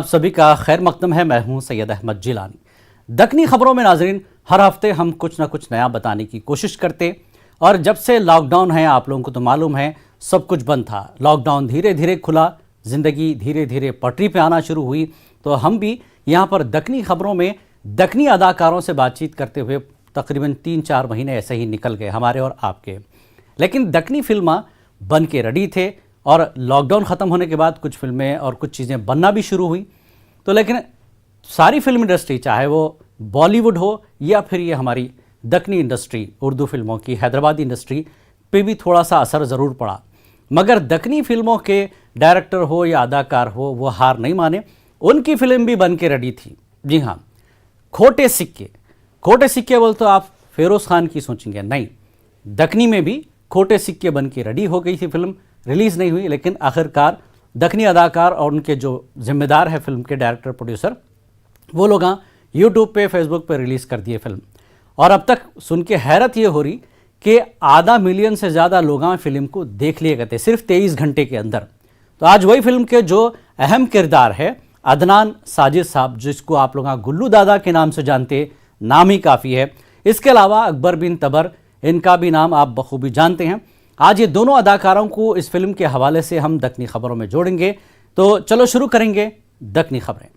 सभी का खैर मकदम है। मैं हूं सैयद अहमद जिलानी। दक्कनी खबरों में नाजरीन, हर हफ्ते हम कुछ ना कुछ नया बताने की कोशिश करते और जब से लॉकडाउन है, आप लोगों को तो मालूम है, सब कुछ बंद था। लॉकडाउन धीरे धीरे खुला, ज़िंदगी धीरे धीरे पटरी पे आना शुरू हुई, तो हम भी यहाँ पर दक्कनी खबरों में दक्कनी अदाकारों से बातचीत करते हुए तकरीबन 3-4 महीने ऐसे ही निकल गए हमारे और आपके। लेकिन दक्कनी फिल्म बन के रेडी थे और लॉकडाउन ख़त्म होने के बाद कुछ फिल्में और कुछ चीज़ें बनना भी शुरू हुई। तो लेकिन सारी फिल्म इंडस्ट्री, चाहे वो बॉलीवुड हो या फिर ये हमारी दक्कनी इंडस्ट्री, उर्दू फिल्मों की हैदराबादी इंडस्ट्री पे भी थोड़ा सा असर ज़रूर पड़ा। मगर दक्कनी फिल्मों के डायरेक्टर हो या अदाकार हो, वो हार नहीं माने। उनकी फिल्म भी बन के रेडी थी। जी हाँ, खोटे सिक्के। खोटे सिक्के बोल तो आप फेरोज़ खान की सोचेंगे, नहीं, दक्कनी में भी खोटे सिक्के बन के रेडी हो गई थी। फिल्म रिलीज़ नहीं हुई, लेकिन आखिरकार दक्कनी अदाकार और उनके जो जिम्मेदार है फिल्म के डायरेक्टर प्रोड्यूसर, वो लोग यूट्यूब पे, फेसबुक पे रिलीज़ कर दिए फिल्म। और अब तक सुन के हैरत ये हो रही कि 500 मिलियन से ज़्यादा लोग फिल्म को देख लिए गए थे सिर्फ 23 घंटे के अंदर। तो आज वही फिल्म के जो अहम किरदार है अदनान साजिद साहब, जिसको आप लोग गुल्लू दादा के नाम से जानते, नाम ही काफ़ी है। इसके अलावा अकबर बिन तबर, इनका भी नाम आप बखूबी जानते हैं। आज ये दोनों अदाकारों को इस फिल्म के हवाले से हम दक्कनी खबरों में जोड़ेंगे। तो चलो शुरू करेंगे दक्कनी खबरें।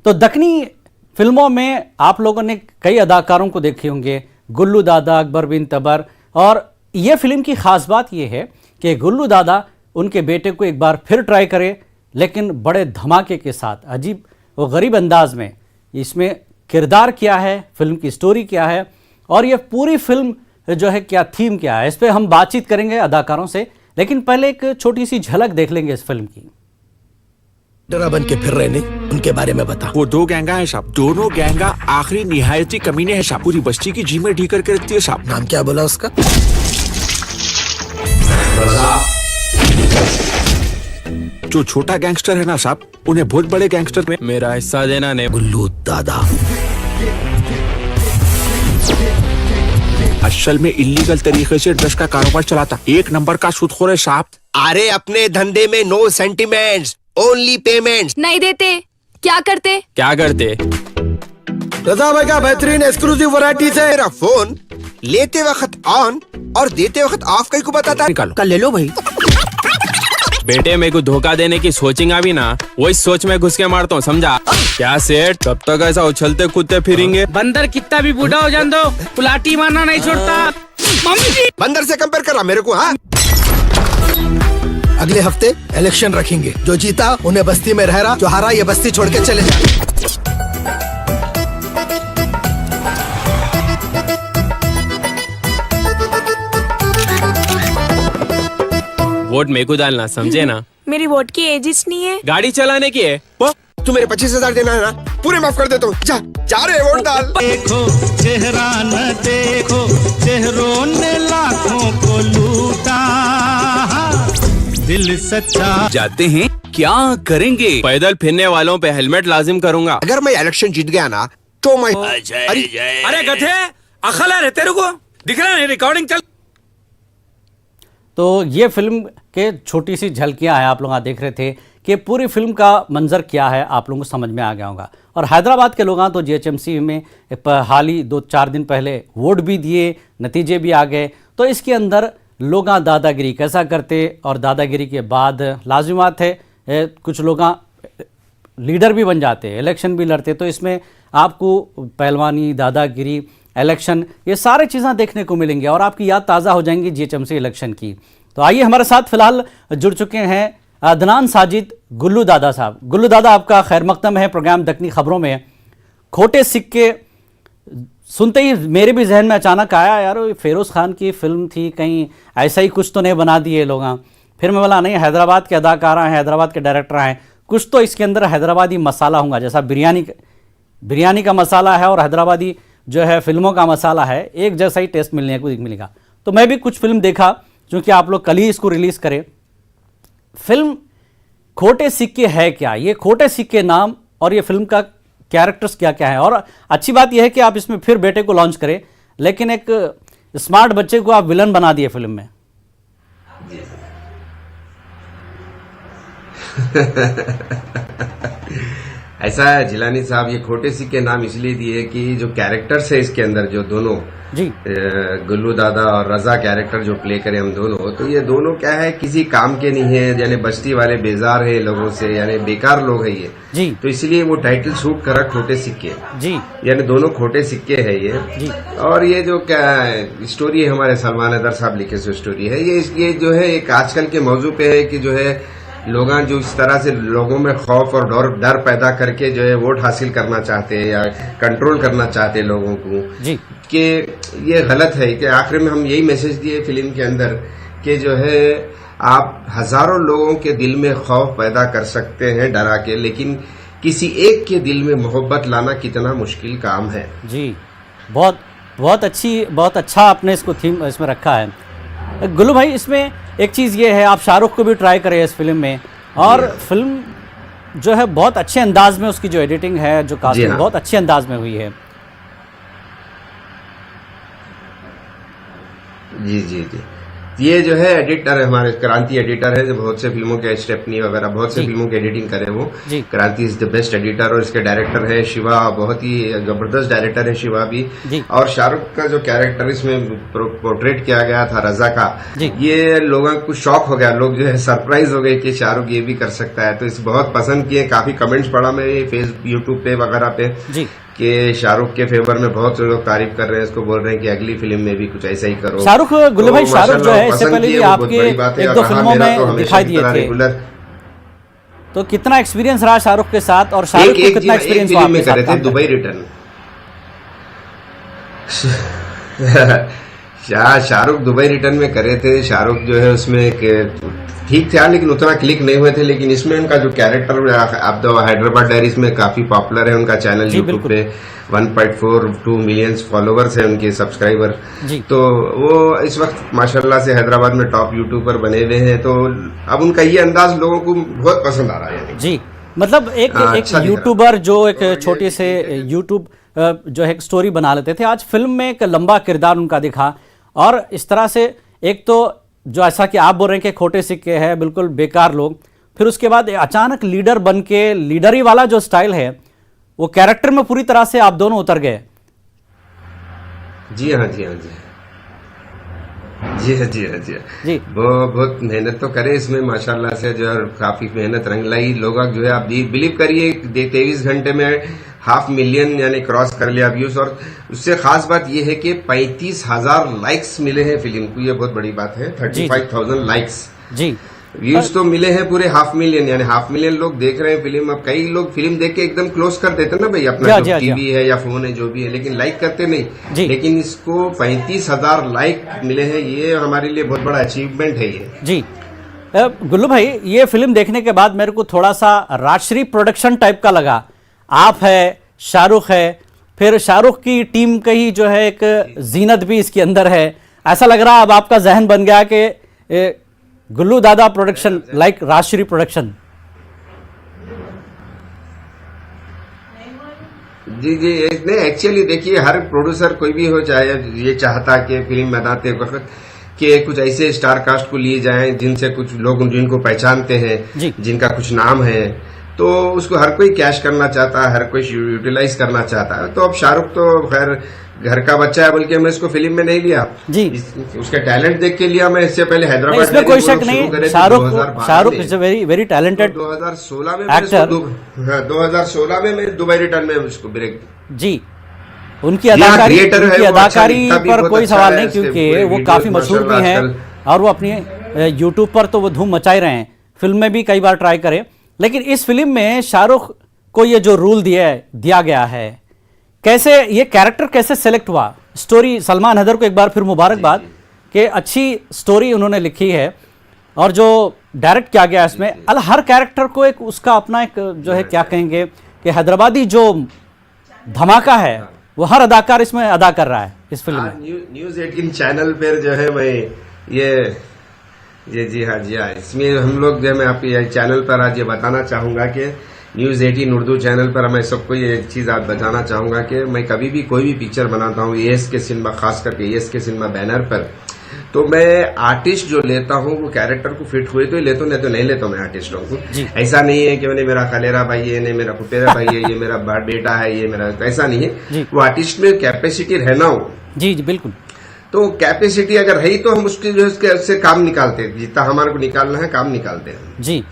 तो दक्कनी फिल्मों में आप लोगों ने कई अदाकारों को देखे होंगे, गुल्लू दादा, अकबर बिन तबर। और ये फिल्म की ख़ास बात यह है कि गुल्लू दादा उनके बेटे को एक बार फिर ट्राई करे, लेकिन बड़े धमाके के साथ, अजीब व गरीब अंदाज में। इसमें किरदार क्या है, फिल्म की स्टोरी क्या है और ये पूरी फिल्म जो है क्या थीम क्या है, इस पर हम बातचीत करेंगे अदाकारों से। लेकिन पहले एक छोटी सी झलक देख लेंगे इस फिल्म की। डरा बन के फिर रहे ने, उनके बारे में बता। वो 2 गैंगा है साहब, दोनों गैंगा आखिरी निहायती कमीने हैं साहब। पूरी बस्ती की जी में ढी करके रखती है साहब। नाम क्या बोला उसका? जो छोटा गैंगस्टर है ना साहब, उन्हें बहुत बड़े गैंगस्टर में मेरा हिस्सा देना ने। गुल्लू दादा असल में इलीगल तरीके से ड्रग्स का कारोबार चलाता, 1 नंबर का सूदखोर है साहब। अरे अपने धंधे में नो सेंटिमेंट्स, ओनली पेमेंट्स। नहीं देते क्या करते? क्या करते? रजा भाई का बेहतरीन एक्सक्लूसिव वैरायटी से मेरा फोन लेते वक्त ऑन और देते वक्त ऑफ कहीं को बताता। निकालो। कल ले लो भाई। बेटे मेरे को धोखा देने की सोचेंगा भी ना, वही सोच में घुस के मारता हूँ, समझा क्या सेठ? तब तक ऐसा उछलते कूदते फिरेंगे। बंदर कितना भी बूढ़ा हो जान दो, पुलाटी मारना नहीं छोड़ता। मम्मी जी, बंदर से कंपेयर कर रहा मेरे को? हाँ, अगले हफ्ते इलेक्शन रखेंगे, जो जीता उन्हें बस्ती में रह रहा, जो हारा ये बस्ती छोड़ के चले जाए। वोट मेरे को डालना, समझे ना? मेरी वोट की एजिस नहीं है। गाड़ी चलाने की है। वो तू मेरे 25,000 देना है ना, पूरे माफ कर देता हूँ। जा जा रे वोट डाल। देखो चेहरा न देखो, चेहरों ने लाखों को लूटा, दिल सच्चा। जाते हैं, क्या करेंगे? पैदल फिरने वालों पे हेलमेट लाजिम करूंगा। अगर मैं इलेक्शन जीत गया ना तो मैं अरे गधे, अकल है तेरे को? दिख रहा है रिकॉर्डिंग चल। तो ये फिल्म के छोटी सी झलकियाँ हैं, आप लोग देख रहे थे कि पूरी फिल्म का मंजर क्या है, आप लोगों को समझ में आ गया होगा। और हैदराबाद के लोग तो जीएचएमसी में हाल ही 2-4 दिन पहले वोट भी दिए, नतीजे भी आ गए। तो इसके अंदर लोग दादागिरी कैसा करते और दादागिरी के बाद लाजिमात है कुछ लोग लीडर भी बन जाते, इलेक्शन भी लड़ते। तो इसमें आपको पहलवानी, दादागिरी, इलेक्शन, ये सारी चीज़ें देखने को मिलेंगी और आपकी याद ताज़ा हो जाएंगी जीएचएमसी इलेक्शन की। तो आइए, हमारे साथ फिलहाल जुड़ चुके हैं अदनान साजिद, गुल्लू दादा साहब। गुल्लू दादा, आपका खैर मकदम है प्रोग्राम दक्कनी खबरों में। खोटे सिक्के सुनते ही मेरे भी जहन में अचानक आया, यार फेरोज़ खान की फिल्म थी, कहीं ऐसा ही कुछ तो नहीं बना दिए लोग। फिर मैं बोला नहीं, हैदराबाद के अदाकार हैं, हैदराबाद के डायरेक्टर हैं, कुछ तो इसके अंदर हैदराबादी मसाला होगा। जैसा बिरयानी का मसाला है और हैदराबादी जो है फिल्मों का मसाला है, एक जैसा ही टेस्ट मिलने को मिलेगा। तो मैं भी कुछ फिल्म देखा, क्योंकि आप लोग कल ही इसको रिलीज़ करें। फिल्म खोटे सिक्के है क्या? ये खोटे सिक्के नाम और ये फिल्म का कैरेक्टर्स क्या क्या है। और अच्छी बात यह है कि आप इसमें फिर बेटे को लॉन्च करें, लेकिन एक स्मार्ट बच्चे को आप विलन बना दिए फिल्म में। ऐसा है जिलानी साहब, ये खोटे सिक्के नाम इसलिए दिए कि जो कैरेक्टर्स है इसके अंदर, जो दोनों जी गुल्लू दादा और रजा कैरेक्टर जो प्ले करें हम दोनों, तो ये दोनों क्या है, किसी काम के नहीं है, यानी बस्ती वाले बेजार है लोगों से, यानी बेकार लोग है ये जी तो इसलिए वो टाइटल सूट करा खोटे सिक्के, जी यानी दोनों खोटे सिक्के है ये जी। और ये जो क्या स्टोरी है हमारे सलमान हैदर साहब लिखे से स्टोरी है ये जो है एक आजकल के मौजू पे है कि जो है लोग जो इस तरह से लोगों में खौफ और डर पैदा करके जो है वोट हासिल करना चाहते हैं या कंट्रोल करना चाहते हैं लोगों को जी कि ये गलत है। कि आखिर में हम यही मैसेज दिए फिल्म के अंदर कि जो है आप हजारों लोगों के दिल में खौफ पैदा कर सकते हैं डरा के, लेकिन किसी एक के दिल में मोहब्बत लाना कितना मुश्किल काम है। जी बहुत अच्छा आपने इसको थीम इसमें रखा है। गुल्लू भाई, इसमें एक चीज़ ये है, आप शाहरुख को भी ट्राई करें इस फिल्म में, और फिल्म जो है बहुत अच्छे अंदाज में उसकी जो एडिटिंग है, जो कास्टिंग बहुत अच्छे अंदाज में हुई है। जी जी जी, ये जो है एडिटर हमारे क्रांति एडिटर है, जो बहुत से फिल्मों के स्टेपनी वगैरह बहुत से फिल्मों की एडिटिंग करे वो। क्रांति इज द बेस्ट एडिटर और इसके डायरेक्टर है शिवा, बहुत ही जबरदस्त डायरेक्टर है शिवा भी। और शाहरुख का जो कैरेक्टर इसमें पोर्ट्रेट किया गया था रजा का, ये लोगों को शॉक हो गया, लोग जो है सरप्राइज हो गए कि शाहरुख ये भी कर सकता है, तो इस बहुत पसंद किए। काफी कमेंट्स पढ़ा मैं फेसबुक यूट्यूब पे वगैरह पे कि शाहरुख के फेवर में बहुत लोग तारीफ कर रहे हैं, इसको बोल रहे हैं कि अगली फिल्म में भी कुछ ऐसा ही करो। शाहरुख गुल्लू भाई, शाहरुख जो है इससे पहले भी आपके एक दो फिल्मों में दिखाई दिए थे, तो कितना एक्सपीरियंस रहा शाहरुख के साथ, और शाहरुख को कितना एक्सपीरियंस हुआ आपके साथ? Dubai return Shahrukh Dubai return में करे थे। शाहरुख जो है उसमें ठीक था, लेकिन उतना क्लिक नहीं हुए थे। लेकिन इसमें उनका जो कैरेक्टर, आप तो हैदराबाद डायरीज में काफी पॉपुलर है उनका चैनल यूट्यूब पे, 1.42 मिलियन फॉलोवर्स है उनके सब्सक्राइबर। तो वो इस वक्त माशाल्लाह से हैदराबाद में टॉप यूट्यूबर बने हुए हैं। तो अब उनका ये अंदाज लोगों को बहुत पसंद आ रहा है। जी, मतलब एक यूट्यूबर जो एक छोटे से यूट्यूब जो है स्टोरी बना लेते थे, आज फिल्म में एक लंबा किरदार उनका दिखा, और इस तरह से एक तो जो ऐसा कि आप बोल रहे हैं कि खोटे सिक्के हैं, बिल्कुल बेकार लोग, फिर उसके बाद अचानक लीडर बन के, लीडरी वाला जो स्टाइल है वो कैरेक्टर में पूरी तरह से आप दोनों उतर गए। जी हाँ जी हाँ जी जी हाँ जी हाँ जी जी, वो बहुत मेहनत तो करे इसमें माशाल्लाह से, जो है काफी मेहनत रंग लाई। लोग जो है आप बिलीव करिए 23 घंटे में 500,000 यानी क्रॉस कर लिया व्यूज, और उससे खास बात यह है कि 35,000 लाइक्स मिले हैं फिल्म को, ये बहुत बड़ी बात है। 35,000 लाइक्स जी, व्यूज तो मिले हैं पूरे 500,000, यानी 500,000 लोग देख रहे हैं फिल्म। अब कई लोग फिल्म देख के एकदम क्लोज कर देते ना भाई, अपना जो टीवी है या फोन है जो भी है, लेकिन लाइक करते नहीं। लेकिन इसको 35,000 लाइक मिले हैं, ये हमारे लिए बहुत बड़ा अचीवमेंट है ये। जी गुल्लू भाई, ये फिल्म देखने के बाद मेरे को थोड़ा सा राजश्री प्रोडक्शन टाइप का लगा। आप है, शाहरुख है, फिर शाहरुख की टीम का ही जो है एक जीनत भी इसके अंदर है। ऐसा लग रहा है अब आपका जहन बन गया कि गुल्लू दादा प्रोडक्शन लाइक राजश्री प्रोडक्शन। जी जी, नहीं एक्चुअली देखिए, हर प्रोड्यूसर कोई भी हो चाहे ये चाहता कि फिल्म बनाते वक्त कि कुछ ऐसे स्टार कास्ट को लिए जाएं जिनसे कुछ लोग जिनको पहचानते हैं, जिनका कुछ नाम है, तो उसको हर कोई कैश करना चाहता है, हर कोई यूटिलाइज करना चाहता है। तो अब शाहरुख तो खैर घर का बच्चा है, बल्कि मैं इसको फिल्म में नहीं लिया जी, उसके टैलेंट देख के लिया। मैं इससे पहले हैदराबाद, इसमें कोई शक नहीं, Shahrukh is a very talented 2016 में एक्टर। 2016 में मैं दुबई रिटर्न में उसको ब्रेक जी, उनकी अदाकारी पर कोई सवाल नहीं, क्योंकि वो काफी मशहूर भी हैं और वो अपनी यूट्यूब पर तो वो धूम मचाई रहे हैं। फिल्म में भी कई बार ट्राई करें, लेकिन इस फिल्म में शाहरुख को ये जो रोल दिया गया है, कैसे ये कैरेक्टर कैसे सेलेक्ट हुआ? स्टोरी, सलमान हैदर को एक बार फिर मुबारकबाद कि अच्छी स्टोरी उन्होंने लिखी है, और जो डायरेक्ट किया गया इसमें हर कैरेक्टर को एक उसका अपना एक जो है क्या कहेंगे कि हैदराबादी जो धमाका है वो हर अदाकार इसमें अदा कर रहा है इस फिल्म में। न्यूज़ 18 चैनल पर जो है मैं ये जी हाँ, इसमें हम लोग जो है मैं आपके चैनल पर आज ये बताना चाहूंगा कि न्यूज 18 उर्दू चैनल पर मैं सबको ये एक चीज आज बताना चाहूंगा कि मैं कभी भी कोई भी पिक्चर बनाता हूँ ESK सिनेमा, खास करके ESK सिनेमा बैनर पर, तो मैं आर्टिस्ट जो लेता हूँ वो कैरेक्टर को फिट हुए तो ही लेता हूँ, नहीं तो नहीं लेता हूँ मैं आर्टिस्टों को। ऐसा नहीं है कि मैंने मेरा कलेरा भाई है, नहीं मेरा पुपेरा भाई है, ये मेरा बेटा है, ये मेरा, ऐसा नहीं है। वो आर्टिस्ट में कैपेसिटी रहना हो। जी जी बिल्कुल। तो कैपेसिटी अगर है तो हम उसके जो उससे काम निकालते हैं, जितना हमारे को निकालना है काम निकालते हैं जी।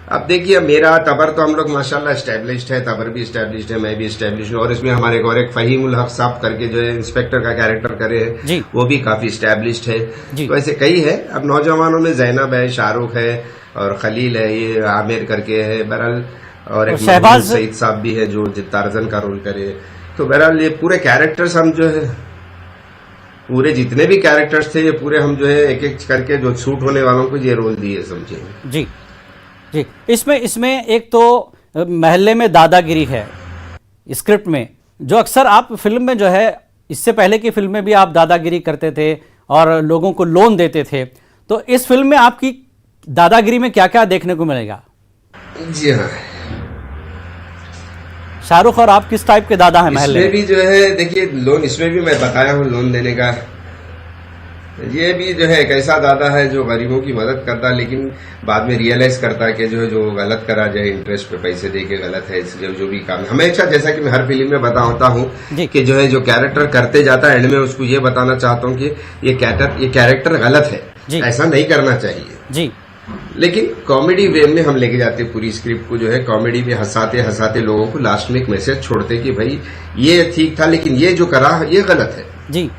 अब देखिए मेरा तबर तो हम लोग माशाल्लाह एस्टेब्लिश्ड है, तबर भी एस्टेब्लिश्ड है, मैं भी एस्टेब्लिश्ड हूँ, और इसमें हमारे और एक फहीम उल हक साहब करके जो है इंस्पेक्टर का कैरेक्टर करे है, वो भी काफी एस्टेब्लिश्ड है। तो ऐसे कई है। अब नौजवानों में जैनब है, शाहरुख है और खलील है, ये आमिर करके है बहरहाल, और एक शहबाज सईद साहब भी है जो टार्जन का रोल करे। तो बहरहाल ये पूरे कैरेक्टर्स हम जो है, पूरे जितने भी कैरेक्टर्स थे ये पूरे हम जो है एक एक करके जो शूट होने वालों को ये रोल दिए, समझिए जी जी। इसमें एक तो महल्ले में दादागिरी है स्क्रिप्ट में, जो अक्सर आप फिल्म में जो है, इससे पहले की फिल्म में भी आप दादागिरी करते थे और लोगों को लोन देते थे, तो इस फिल्म में आपकी दादागिरी में क्या क्या देखने को मिलेगा? जी हाँ, शाहरुख और आप किस टाइप के दादा हैं महल्ले में? इसमें भी जो है देखिए लोन, इसमें भी मैं बताया हूँ लोन देने का। ये भी जो है एक ऐसा दादा है जो गरीबों की मदद करता है, लेकिन बाद में रियलाइज करता है कि जो गलत करा जाए, इंटरेस्ट पे पैसे दे के गलत है, जो भी काम हमेशा, जैसा कि मैं हर फिल्म में बताता हूँ कि जो है जो कैरेक्टर करते जाता है, एंड में उसको ये बताना चाहता हूँ कि ये कैरेक्टर गलत है, ऐसा नहीं करना चाहिए जी। लेकिन कॉमेडी वे में हम लेके जाते पूरी स्क्रिप्ट को, जो है कॉमेडी में हंसाते हंसाते लोगों को लास्ट में एक मैसेज छोड़ते कि भाई ये ठीक था लेकिन ये जो करा ये गलत है जी।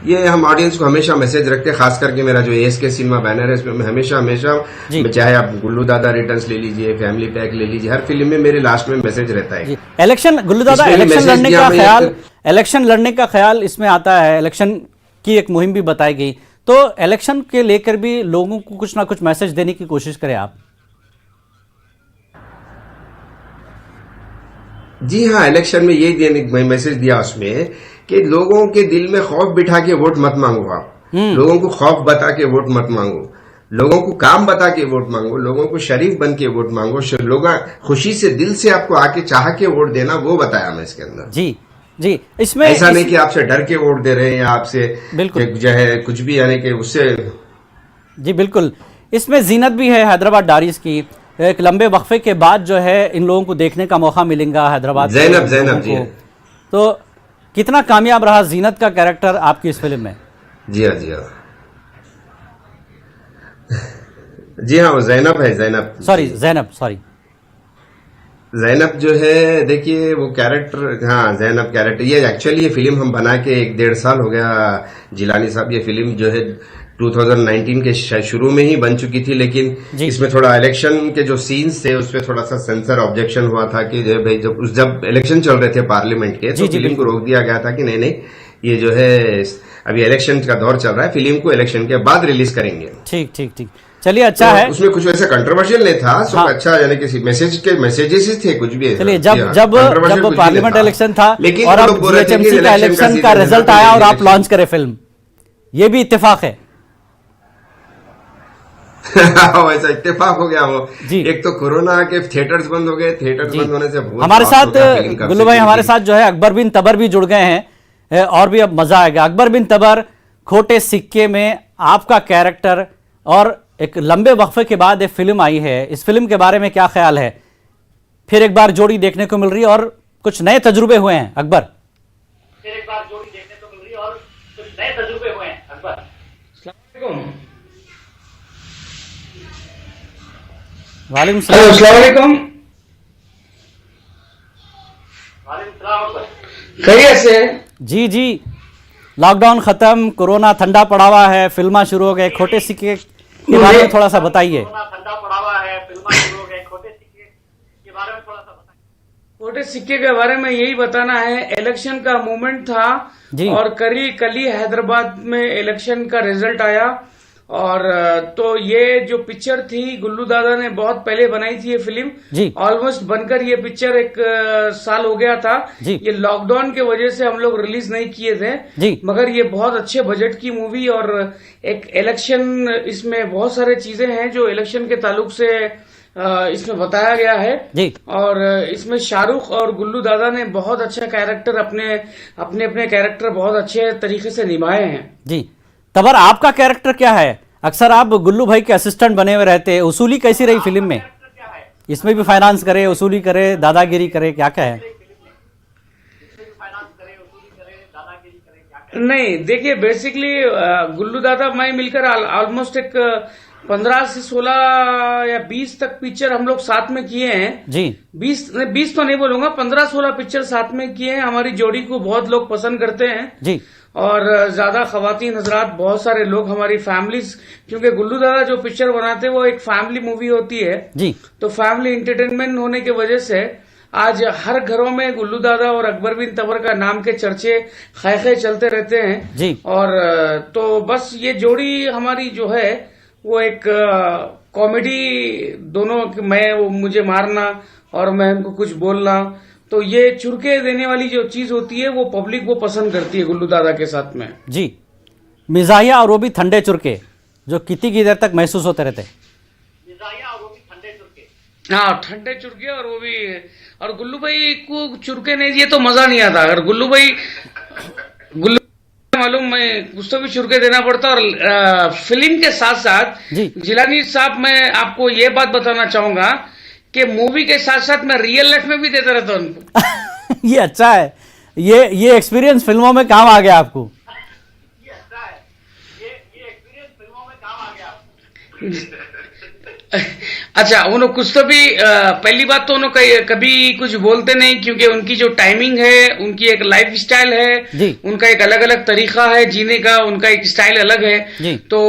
ये हम ऑडियंस को हमेशा मैसेज रखते हैं, खास करके मेरा जो ESK सिनेमा बैनर है इसमें मैं हमेशा चाहे आप गुल्लू दादा रिटर्न्स ले लीजिए, फैमिली पैक ले लीजिए, हर फिल्म में मेरे लास्ट में मैसेज रहता है। इलेक्शन, गुल्लू दादा इलेक्शन लड़ने का ख्याल इसमें आता है, इलेक्शन की एक मुहिम भी बताई गई, तो इलेक्शन के लेकर भी लोगों को कुछ ना कुछ मैसेज देने की कोशिश करें आप। जी हाँ, इलेक्शन में यही देने मैसेज दिया उसमें कि लोगों के दिल में खौफ बिठा के वोट मत मांगो, आप लोगों को खौफ बता के वोट मत मांगो, लोगों को काम बता के वोट मांगो, लोगों को शरीफ बन के वोट मांगो, लोग खुशी से दिल से आपको आके चाह के वोट देना, वो बताया मैं इसके अंदर जी जी। इसमें ऐसा नहीं कि आपसे डर के वोट दे रहे हैं या आपसे बिल्कुल जो है कुछ भी, यानी कि उससे जी बिल्कुल। इसमें जीनत भी है हैदराबाद डायरीज की, एक लंबे वक्फे के बाद जो है इन लोगों को देखने का मौका मिलेगा हैदराबाद। जैनब जी। तो कितना कामयाब रहा जीनत का कैरेक्टर आपकी इस फिल्म में? जी हाँ, जी हाँ, जी हाँ, वो जैनब है, जैनब जो है, देखिए वो कैरेक्टर, हाँ जैनब कैरेक्टर, ये एक्चुअली ये फिल्म हम बना के 1-1.5 साल हो गया जिलानी साहब। ये फिल्म जो है 2019 के शुरू में ही बन चुकी थी, लेकिन इसमें थोड़ा इलेक्शन के जो सीन्स थे उसपे थोड़ा सा सेंसर ऑब्जेक्शन हुआ था कि जो भाई जब इलेक्शन चल रहे थे पार्लियामेंट के, तो फिल्म को रोक दिया गया था कि नहीं ये जो है अभी इलेक्शन का दौर चल रहा है, फिल्म को इलेक्शन के बाद रिलीज करेंगे। ठीक, चलिए अच्छा है। उसमें कुछ वैसा कंट्रोवर्शियल नहीं था, हाँ। अच्छा, यानी कि मैसेजेस थे कुछ भी। चलिए जब पार्लियामेंट इलेक्शन था और अब GHMC का इलेक्शन का रिजल्ट आया और आप लॉन्च करे फिल्म, ये भी इत्तेफाक है। वैसा इत्तेफाक हो गया वो। एक तो कोरोना के थिएटर्स बंद हो गए, थिएटर्स बंद होने से हमारे साथ गुल्लू भाई, हमारे साथ जो है अकबर बिन तबर भी जुड़ गए हैं और भी अब मजा आएगा। अकबर बिन तबर, खोटे सिक्के में आपका कैरेक्टर और एक लंबे वक्फे के बाद एक फिल्म आई है, इस फिल्म के बारे में क्या ख्याल है? फिर एक बार जोड़ी देखने को मिल रही है और कुछ नए तजुर्बे हुए हैं अकबर। फिर एक बार जोड़ी देखने को मिल रही है और कुछ नए तजुर्बे हुए हैं अकबर। वालेकुम सलाम। खैरियत से? जी, लॉकडाउन खत्म, कोरोना ठंडा पड़ा हुआ है, फिल्मा शुरू हो गए, खोटे सिक्के के बारे में थोड़ा सा बताइए। खोटे सिक्के के बारे में यही बताना है, इलेक्शन का मूवमेंट था और कल ही हैदराबाद में इलेक्शन का रिजल्ट आया, और तो ये जो पिक्चर थी गुल्लू दादा ने बहुत पहले बनाई थी ये फिल्म, ऑलमोस्ट बनकर ये पिक्चर 1 साल हो गया था। ये लॉकडाउन के वजह से हम लोग रिलीज नहीं किए थे, मगर ये बहुत अच्छे बजट की मूवी और एक इलेक्शन, इसमें बहुत सारे चीजें हैं जो इलेक्शन के ताल्लुक से इसमें बताया गया है जी। और इसमें शाहरुख और गुल्लू दादा ने बहुत अच्छा कैरेक्टर अपने कैरेक्टर बहुत अच्छे तरीके से निभाए हैं। जी, तबर आपका कैरेक्टर क्या है? अक्सर आप गुल्लू भाई के असिस्टेंट बने हुए रहते हैं, उसूली कैसी रही फिल्म में? इसमें भी फाइनेंस करे, उसूली करे, दादागिरी करे, क्या क्या है? नहीं, देखिए बेसिकली गुल्लू दादा मैं मिलकर ऑलमोस्ट एक 15 से 16 या 20 तक पिक्चर हम लोग साथ में किए हैं जी। 20 तो नहीं बोलूंगा, 15-16 पिक्चर साथ में किए हैं। हमारी जोड़ी को बहुत लोग पसंद करते हैं जी। और ज्यादा खवातीन हजरात, बहुत सारे लोग, हमारी फैमिलीज, क्योंकि गुल्लू दादा जो पिक्चर बनाते हैं वो एक फैमिली मूवी होती है जी। तो फैमिली एंटरटेनमेंट होने की वजह से आज हर घरों में गुल्लू दादा और अकबर बिन तबर का नाम के चर्चे खैखे चलते रहते हैं जी। और तो बस ये जोड़ी हमारी जो है वो एक कॉमेडी, दोनों मुझे मारना और मैं उनको कुछ बोलना, तो ये चुरके देने वाली जो चीज होती है वो पब्लिक वो पसंद करती है गुल्लू दादा के साथ में। जी, मिजाहिया और वो भी ठंडे चुरके जो कितनी देर तक महसूस होते रहते। हाँ, ठंडे चुरके और वो भी, और गुल्लू भाई को चुरके नहीं दिए तो मजा नहीं आता। अगर गुल्लू मालूम, मैं कुछ तो भी चुरके देना पड़ता। और फिल्म के साथ साथ जिलानी साहब, मैं आपको ये बात बताना चाहूंगा कि मूवी के साथ साथ मैं रियल लाइफ में भी देता रहता हूँ उनको। ये अच्छा है, ये एक्सपीरियंस फिल्मों में काम आ गया आपको। अच्छा, उन्होंने कुछ तो भी पहली बात तो उन्होंने कभी कुछ बोलते नहीं, क्योंकि उनकी जो टाइमिंग है, उनकी एक लाइफ स्टाइल है, उनका एक अलग अलग तरीका है जीने का, उनका एक स्टाइल अलग है। तो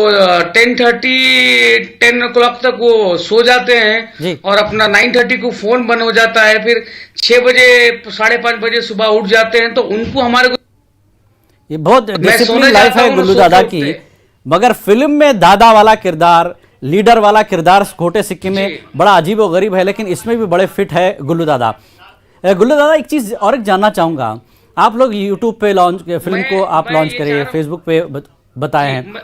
10 o'clock तक वो सो जाते हैं और अपना 9:30 को फोन बंद हो जाता है, फिर 6 बजे 5:30 बजे सुबह उठ जाते हैं। तो उनको हमारे को ये बहुत डिसिप्लिन लाइफ है गुल्लू दादा की, मगर फिल्म में दादा वाला किरदार, लीडर वाला किरदार खोटे सिक्के में बड़ा अजीब और गरीब है, लेकिन इसमें भी बड़े फिट है गुल्लू दादा। गुल्लू दादा, एक चीज और जानना चाहूंगा, आप लोग यूट्यूब पे फिल्म को आप लॉन्च करे, फेसबुक पे बताए हैं,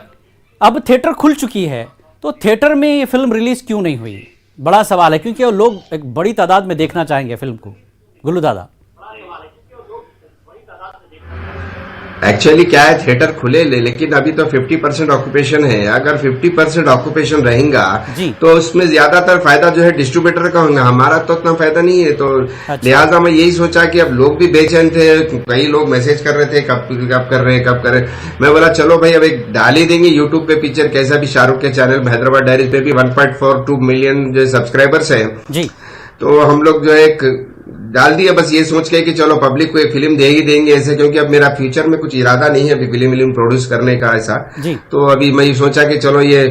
अब थिएटर खुल चुकी है, तो थिएटर में ये फिल्म रिलीज क्यों नहीं हुई? बड़ा सवाल है, क्योंकि लोग एक बड़ी तादाद में देखना चाहेंगे फिल्म को। गुल्लू दादा, एक्चुअली क्या है, थिएटर खुले लेकिन अभी तो 50% ऑक्यूपेशन है। अगर 50% ऑक्यूपेशन रहेगा तो उसमें ज्यादातर फायदा जो है डिस्ट्रीब्यूटर का होगा, हमारा तो उतना फायदा नहीं है। तो लिहाजा मैं यही सोचा कि अब लोग भी बेचैन थे, कई लोग मैसेज कर रहे थे कब कर रहे हैं। मैं बोला चलो भाई अब एक डाल ही देंगे यूट्यूब पे पिक्चर, कैसा भी शाहरुख के चैनल हैदराबाद डायरीज पे भी 1.42 मिलियन जो सब्सक्राइबर्स है, तो हम लोग जो है डाल दिया, बस ये सोच के कि चलो पब्लिक को एक फिल्म दे ही देंगे ऐसे, क्योंकि अब मेरा फ्यूचर में कुछ इरादा नहीं है अभी फिल्म प्रोड्यूस करने का ऐसा। तो अभी मैं ये सोचा कि चलो ये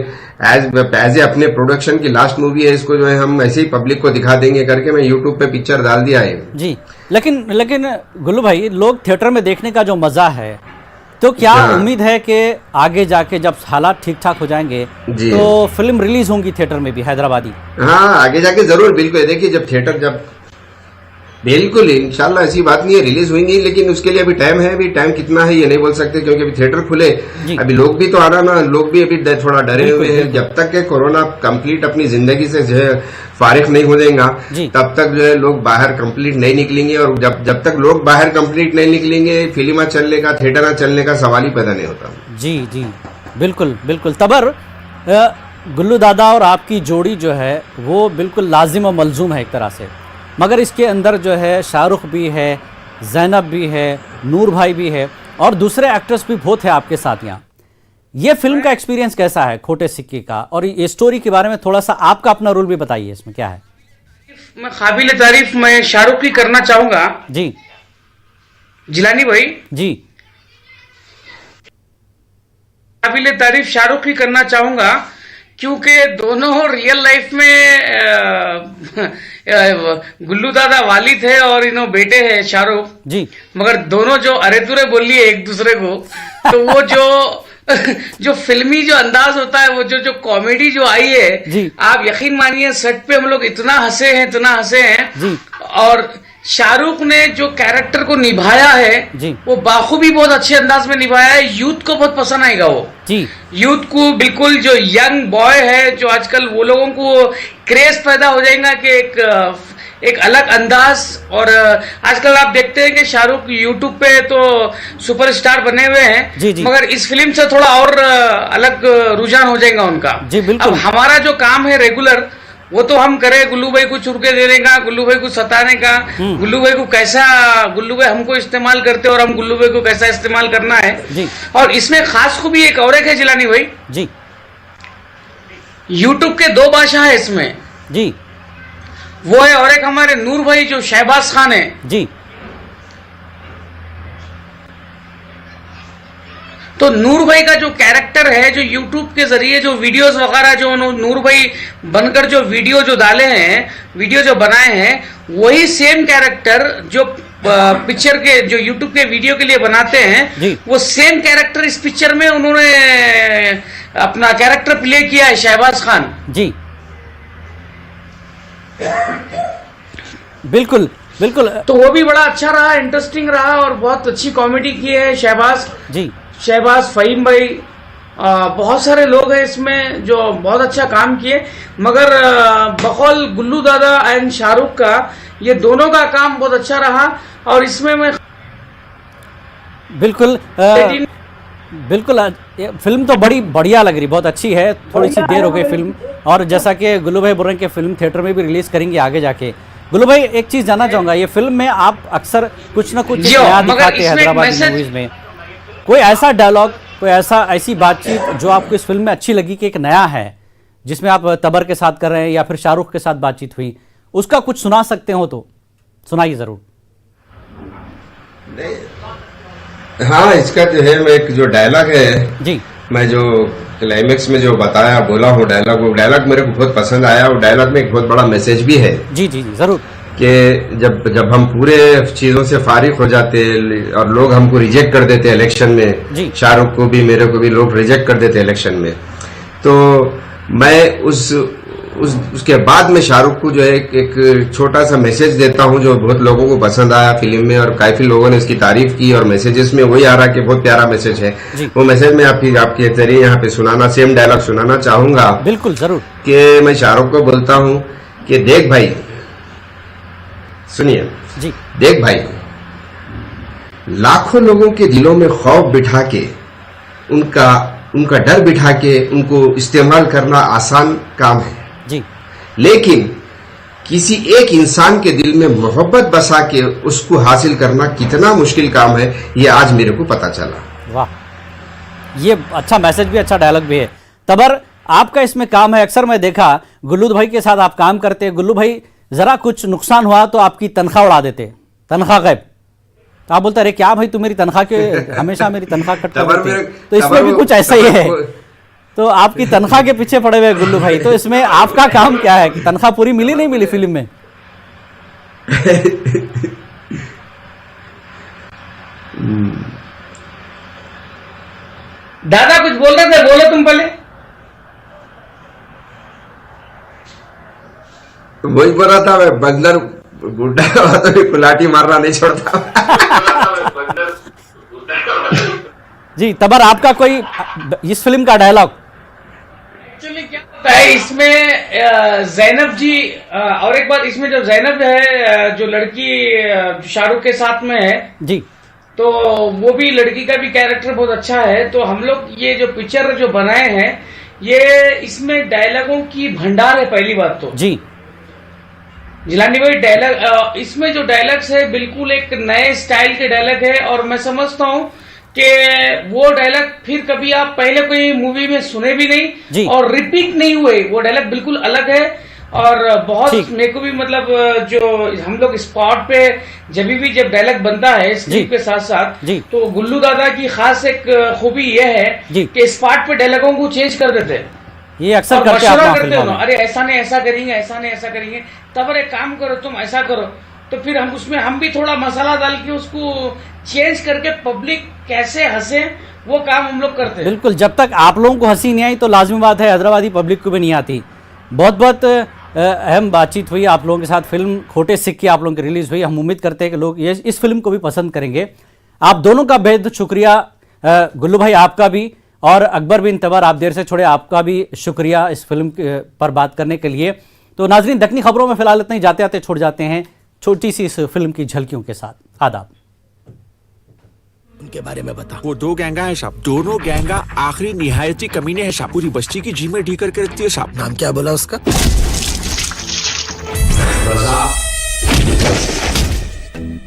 एज ए अपने प्रोडक्शन की लास्ट मूवी है, इसको जो है हम ऐसे ही पब्लिक को दिखा देंगे करके मैं यूट्यूब पे पिक्चर डाल दिया है। जी, लेकिन गुल्लू भाई, लोग थिएटर में देखने का जो मजा है, तो क्या उम्मीद है कि आगे जाके जब हालात ठीक ठाक हो जाएंगे तो फिल्म रिलीज होंगी थिएटर में भी हैदराबादी? हाँ, आगे जाके जरूर, बिल्कुल। देखिए जब थिएटर बिल्कुल इंशाल्लाह ऐसी बात नहीं है, रिलीज हुई नहीं, लेकिन उसके लिए अभी टाइम है। अभी टाइम कितना है ये नहीं बोल सकते, क्योंकि अभी थिएटर खुले, अभी लोग भी तो आना ना, लोग भी अभी थोड़ा डरे हुए हैं। जब तक के कोरोना कंप्लीट अपनी जिंदगी से जो है फारिग नहीं हो जाएगा, तब तक जो है लोग बाहर कंप्लीट नहीं निकलेंगे, और जब तक लोग बाहर कंप्लीट नहीं निकलेंगे, फिल्म चलने का, थिएटर चलने का सवाल ही पैदा नहीं होता। जी, बिल्कुल। तबर, गुल्लू दादा और आपकी जोड़ी जो है वो बिल्कुल लाजिम और मलजूम है एक तरह से, मगर इसके अंदर जो है शाहरुख भी है, ज़ैनब भी है, नूर भाई भी है और दूसरे एक्टर्स भी बहुत है आपके साथ यहाँ। ये फिल्म का एक्सपीरियंस कैसा है खोटे सिक्के का, और ये स्टोरी के बारे में थोड़ा सा आपका अपना रोल भी बताइए, इसमें क्या है? मैं काबिल तारीफ मैं शाहरुख की करना चाहूंगा। जी जिलानी भाई, जी काबिल तारीफ शाहरुख की करना चाहूंगा, क्योंकि दोनों रियल लाइफ में गुल्लू दादा वालिद है और इन्हों बेटे हैं शाहरुख जी, मगर दोनों जो अरे तुरे बोल लिए एक दूसरे को, तो वो जो फिल्मी जो अंदाज होता है, वो जो कॉमेडी जो आई है, आप यकीन मानिए सेट पे हम लोग इतना हंसे हैं जी, और शाहरुख ने जो कैरेक्टर को निभाया है जी। वो बाखूबी बहुत अच्छे अंदाज में निभाया है। यूथ को बहुत पसंद आएगा वो जी। यूथ को, बिल्कुल जो यंग बॉय है, जो आजकल वो लोगों को क्रेज पैदा हो जाएगा कि एक अलग अंदाज। और आजकल आप देखते हैं कि शाहरुख यूट्यूब पे तो सुपरस्टार बने हुए हैं जी, जी। मगर इस फिल्म से थोड़ा और अलग रुझान हो जाएगा उनका। जी, बिल्कुल। अब हमारा जो काम है रेगुलर वो तो हम करें गुल्लू भाई को चुरके देने का, गुल्लू भाई को सताने का, गुल्लू भाई को कैसा, गुल्लू भाई हमको इस्तेमाल करते और हम गुल्लू भाई को कैसा इस्तेमाल करना है जी। और इसमें खास खूबी एक और है जिलानी भाई जी। यूट्यूब के 2 भाषा है इसमें जी। वो है, और एक हमारे नूर भाई जो शहबाज खान है जी। तो नूर भाई का जो कैरेक्टर है, जो यूट्यूब के जरिए जो वीडियोस वगैरह जो नूर भाई बनकर जो वीडियो जो डाले हैं, वीडियो जो बनाए हैं, वही सेम कैरेक्टर जो पिक्चर के जो यूट्यूब के वीडियो के लिए बनाते हैं, वो सेम कैरेक्टर इस पिक्चर में उन्होंने अपना कैरेक्टर प्ले किया है शहबाज खान जी। बिल्कुल बिल्कुल। तो वो भी बड़ा अच्छा रहा, इंटरेस्टिंग रहा और बहुत अच्छी कॉमेडी की है शहबाज जी, शहबाज, फहीम भाई, बहुत सारे लोग हैं इसमें जो बहुत अच्छा काम किए। मगर बकौल गुल्लू दादा एंड शाहरुख का ये दोनों का काम बहुत अच्छा रहा और इसमें मैं बिल्कुल बिल्कुल फिल्म तो बड़ी बढ़िया लग रही, बहुत अच्छी है। थोड़ी सी देर हो गई फिल्म, और जैसा कि गुल्लू भाई बोल रहे हैं कि फिल्म थिएटर में भी रिलीज करेंगे आगे जाके। गुल्लू भाई एक चीज जानना चाहूंगा, ये फिल्म में आप अक्सर कुछ ना कुछ नया दिखाते हैं हैदराबादी मूवीज में, कोई ऐसा डायलॉग, कोई ऐसी बातचीत जो आपको इस फिल्म में अच्छी लगी कि एक नया है, जिसमें आप तबर के साथ कर रहे हैं या फिर शाहरुख के साथ बातचीत हुई, उसका कुछ सुना सकते हो तो सुनाइए जरूर। हाँ, इसका जो है मैं एक जो डायलॉग है जी, मैं जो क्लाइमेक्स में जो बताया बोला हूँ डायलॉग, वो डायलॉग मेरे को बहुत पसंद आया। वो डायलॉग में एक बहुत बड़ा मैसेज भी है। जी जी जी जरूर। कि जब हम पूरे चीजों से फारिग हो जाते और लोग हमको रिजेक्ट कर देते इलेक्शन में, शाहरुख को भी मेरे को भी लोग रिजेक्ट कर देते इलेक्शन में, तो मैं उसके बाद में शाहरुख को जो है एक छोटा सा मैसेज देता हूं जो बहुत लोगों को पसंद आया फिल्म में और काफी लोगों ने इसकी तारीफ की। और मैसेजेस में वही आ रहा कि बहुत प्यारा मैसेज है। वो मैसेज मैं आपके जरिए यहाँ पे सुनाना, सेम डायलॉग सुनाना चाहूंगा। बिल्कुल जरूर। कि मैं शाहरुख को बोलता हूँ कि देख भाई, सुनिए जी, देख भाई, लाखों लोगों के दिलों में खौफ बिठा के, उनका डर बिठा के उनको इस्तेमाल करना आसान काम है जी, लेकिन किसी एक इंसान के दिल में मोहब्बत बसा के उसको हासिल करना कितना मुश्किल काम है, ये आज मेरे को पता चला। वाह, ये अच्छा मैसेज भी, अच्छा डायलॉग भी है। तबर, आपका इसमें काम है, अक्सर मैं देखा गुल्लू भाई के साथ आप काम करते हैं, गुल्लू भाई जरा कुछ नुकसान हुआ तो आपकी तनख्वाह उड़ा देते, तनख्वाह गायब। तो आप बोलते अरे क्या भाई तू मेरी तनख्वाह के हमेशा मेरी तनख्वाह कट कर देते, तो इसमें भी कुछ ऐसा ही है। तो आपकी तनख्वाह के पीछे पड़े हुए गुल्लू भाई, तो इसमें आपका काम क्या है कि तनख्वाह पूरी मिली नहीं मिली फिल्म में? दादा कुछ बोल रहे थे, बोलो तुम पहले। वही बोल रहा था मैं, बंदर बुढ़ा हुआ तो भी कुलाटी मारना नहीं छोड़ता। जी तबर, आपका कोई इस फिल्म का डायलॉग? एक्चुअली क्या होता है इसमें, जैनब जी, और एक बात इसमें जो जैनब है, जो लड़की शाहरुख के साथ में है जी, तो वो भी लड़की का भी कैरेक्टर बहुत अच्छा है। तो हम लोग ये जो पिक्चर जो बनाए हैं, ये इसमें डायलॉगों की भंडार है। पहली बात तो जी जिलानी भाई, डायलॉग इसमें जो डायलॉग्स है बिल्कुल एक नए स्टाइल के डायलॉग है, और मैं समझता हूँ कि वो डायलॉग फिर कभी आप पहले कोई मूवी में सुने भी नहीं और रिपीट नहीं हुए। वो डायलॉग बिल्कुल अलग है और बहुत मेरे को भी मतलब जो हम लोग स्पॉट पे जब डायलॉग बनता है स्क्रिप्ट के साथ साथ, तो गुल्लू दादा की खास एक खूबी ये है कि स्पॉट पे डायलॉगों को चेंज कर देते हैं। ये अक्सर करते हैं, अरे ऐसा नहीं ऐसा करेंगे, ऐसा नहीं ऐसा करेंगे, तब अरे काम करो तुम ऐसा करो, तो फिर हम उसमें हम भी थोड़ा मसाला डाल के उसको चेंज करके पब्लिक कैसे हंसे वो काम हम लोग करते हैं। बिल्कुल, जब तक आप लोगों को हंसी नहीं आई तो लाजमी बात है हैदराबादी पब्लिक को भी नहीं आती। बहुत बहुत अहम बातचीत हुई आप लोगों के साथ। फिल्म खोटे सिक्के आप लोगों की रिलीज हुई। हम उम्मीद करते हैं कि लोग ये इस फिल्म को भी पसंद करेंगे। आप दोनों का बेहद शुक्रिया, गुल्लू भाई आपका भी, और अकबर बिन तबर आप देर से छोड़े, आपका भी शुक्रिया इस फिल्म पर बात करने के लिए। तो नाजरीन, दक्कनी खबरों में फिलहाल इतना ही। जाते आते छोड़ जाते हैं छोटी सी इस फिल्म की झलकियों के साथ। आदाब। उनके बारे में बता। वो 2 गैंगा है साहब, दोनों गैंगा आखिरी निहायती कमीने हैं साहब। पूरी बस्ती की जी में ढी करके रखती है साहब। नाम क्या बोला उसका?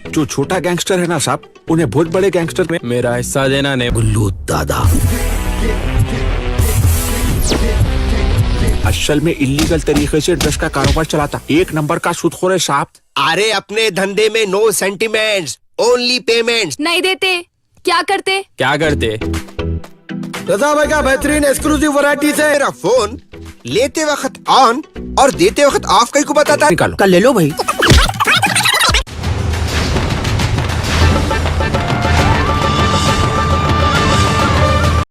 जो छोटा गैंगस्टर है ना साहब, उन्हें बहुत बड़े गैंगस्टर में मेरा हिस्सा देना ने। गुल्लू दादा। असल में इलीगल तरीके से ड्रग्स का कारोबार चलाता, 1 नंबर का सूदखोर है साहब। अरे अपने धंधे में नो सेंटिमेंट्स, ओनली पेमेंट्स। नहीं देते क्या करते? क्या करते? रजा भाई का बेहतरीन एक्सक्लूसिव वैरायटी से मेरा फोन लेते वक्त ऑन और देते वक्त ऑफ कई को बताता है। निकालो। कल ले लो भाई।